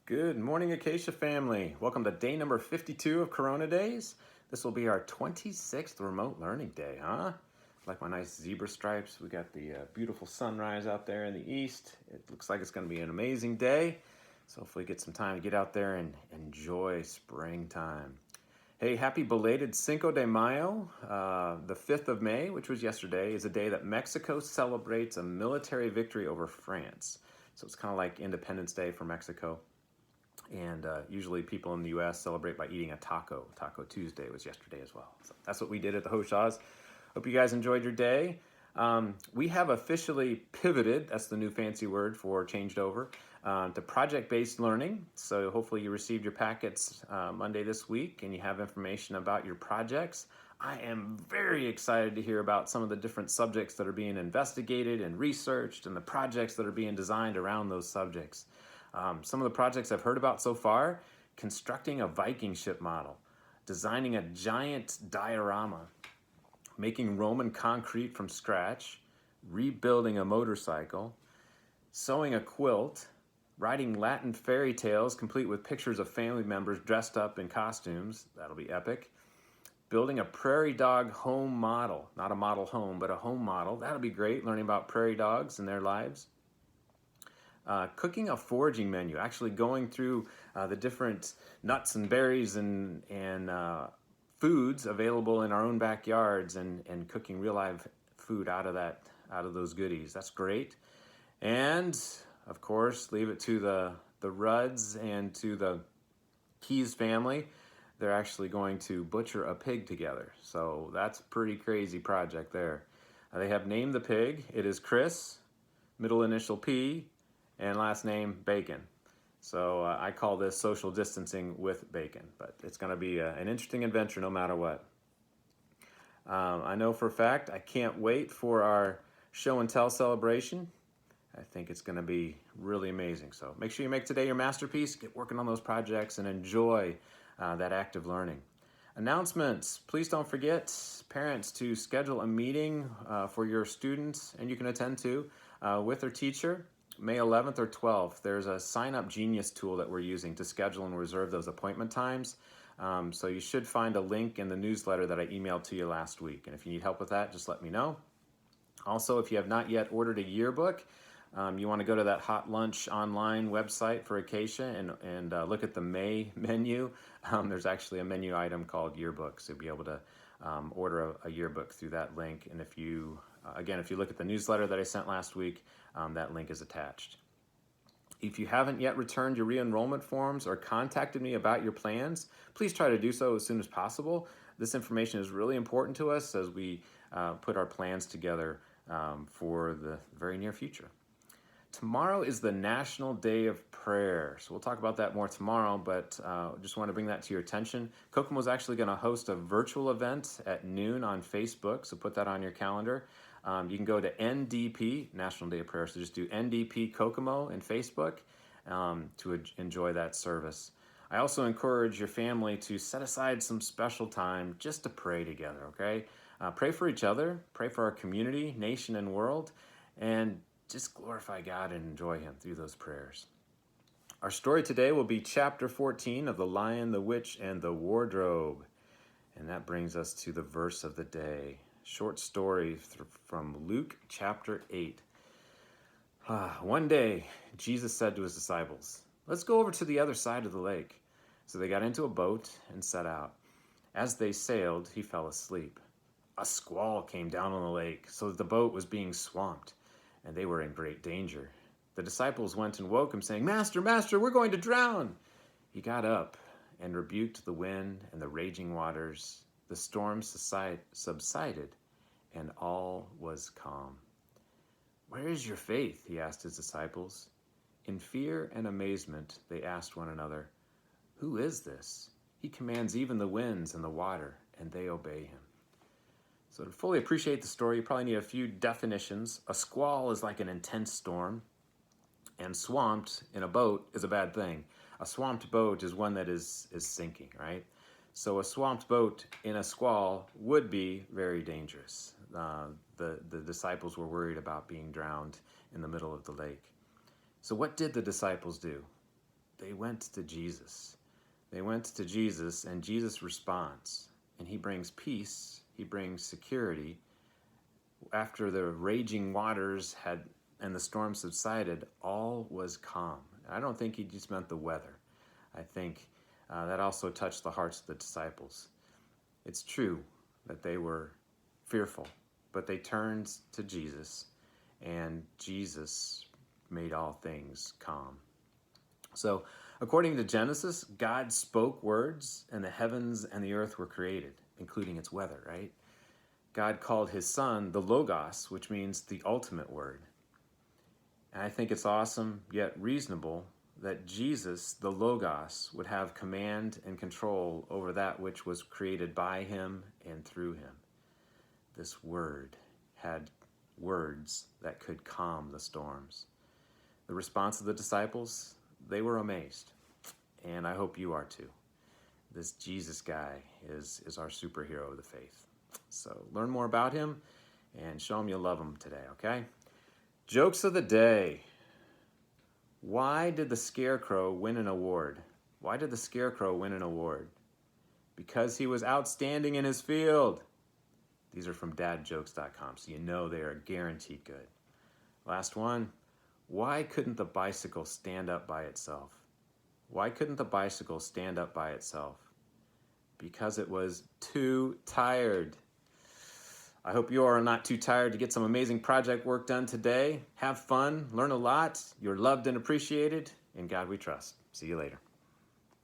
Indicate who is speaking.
Speaker 1: Good morning, Acacia family. Welcome to day number 52 of Corona Days. This will be our 26th remote learning day, huh? Like my nice zebra stripes. We got the beautiful sunrise out there in the east. It looks like it's going to be an amazing day. So hopefully get some time to get out there and enjoy springtime. Hey, happy belated Cinco de Mayo. The 5th of May, which was yesterday, is a day that Mexico celebrates a military victory over France. So it's kind of like Independence Day for Mexico. And usually people in the U.S. celebrate by eating a taco. Taco Tuesday was yesterday as well. So that's what we did at the Hoshaws. Hope you guys enjoyed your day. We have officially pivoted, that's the new fancy word for changed over, to project-based learning. So hopefully you received your packets Monday this week and you have information about your projects. I am very excited to hear about some of the different subjects that are being investigated and researched and the projects that are being designed around those subjects. Some of the projects I've heard about so far: constructing a Viking ship model, designing a giant diorama, making Roman concrete from scratch, rebuilding a motorcycle, sewing a quilt, writing Latin fairy tales complete with pictures of family members dressed up in costumes. That'll be epic. Building a prairie dog home model, not a model home, but a home model. That'll be great, learning about prairie dogs and their lives. Cooking a foraging menu, actually going through the different nuts and berries and foods available in our own backyards and cooking real live food out of those goodies. That's great. And of course, leave it to the Rudds and to the Keys family. They're actually going to butcher a pig together. So that's a pretty crazy project there. They have named the pig. It is Chris, middle initial P, and last name Bacon. So I call this social distancing with bacon, but it's going to be an interesting adventure no matter what. I know for a fact I can't wait for our show and tell celebration. I think it's going to be really amazing. So make sure you make today your masterpiece, get working on those projects, and enjoy that active learning. Announcements: please don't forget, parents, to schedule a meeting for your students, and you can attend to, with their teacher. May 11th or 12th, there's a Sign Up Genius tool that we're using to schedule and reserve those appointment times. So you should find a link in the newsletter that I emailed to you last week. And if you need help with that, just let me know. Also, if you have not yet ordered a yearbook, you want to go to that Hot Lunch online website for Acacia and look at the May menu. There's actually a menu item called yearbook, so you'll be able to order a yearbook through that link. And if you look at the newsletter that I sent last week, that link is attached. If you haven't yet returned your re-enrollment forms or contacted me about your plans, please try to do so as soon as possible. This information is really important to us as we put our plans together for the very near future. Tomorrow is the National Day of Prayer, so we'll talk about that more tomorrow, but just want to bring that to your attention. Kokomo is actually going to host a virtual event at noon on Facebook, so put that on your calendar. You can go to NDP, National Day of Prayer, so just do NDP Kokomo in Facebook to enjoy that service. I also encourage your family to set aside some special time just to pray together, okay? Pray for each other, pray for our community, nation, and world, and just glorify God and enjoy Him through those prayers. Our story today will be chapter 14 of The Lion, the Witch, and the Wardrobe. And that brings us to the verse of the day. Short story from Luke chapter 8. One day, Jesus said to his disciples, "Let's go over to the other side of the lake." So they got into a boat and set out. As they sailed, he fell asleep. A squall came down on the lake, so that the boat was being swamped, and they were in great danger. The disciples went and woke him, saying, "Master, Master, we're going to drown." He got up and rebuked the wind and the raging waters. The storm subsided, and all was calm. "Where is your faith?" he asked his disciples. In fear and amazement, they asked one another, "Who is this? He commands even the winds and the water, and they obey him." So to fully appreciate the story, you probably need a few definitions. A squall is like an intense storm, and swamped in a boat is a bad thing. A swamped boat is one that is sinking, right? So a swamped boat in a squall would be very dangerous. The disciples were worried about being drowned in the middle of the lake. So what did the disciples do? they went to Jesus. They went to Jesus, and Jesus responds. And he brings peace. He brings security. After the raging waters and the storm subsided, all was calm. I don't think he just meant the weather. I think that also touched the hearts of the disciples. It's true that they were fearful, but they turned to Jesus, and Jesus made all things calm. So, according to Genesis, God spoke words, and the heavens and the earth were created, including its weather, right? God called his son the Logos, which means the ultimate word. And I think it's awesome, yet reasonable, that Jesus, the Logos, would have command and control over that which was created by him and through him. This word had words that could calm the storms. The response of the disciples, they were amazed. And I hope you are too. This Jesus guy is our superhero of the faith. So learn more about him and show him you love him today, okay? Jokes of the day. Why did the Scarecrow win an award? Why did the Scarecrow win an award? Because he was outstanding in his field. These are from dadjokes.com, so you know they are guaranteed good. Last one. Why couldn't the bicycle stand up by itself? Why couldn't the bicycle stand up by itself? Because it was too tired. I hope you are not too tired to get some amazing project work done today. Have fun, learn a lot. You're loved and appreciated. In God we trust. See you later.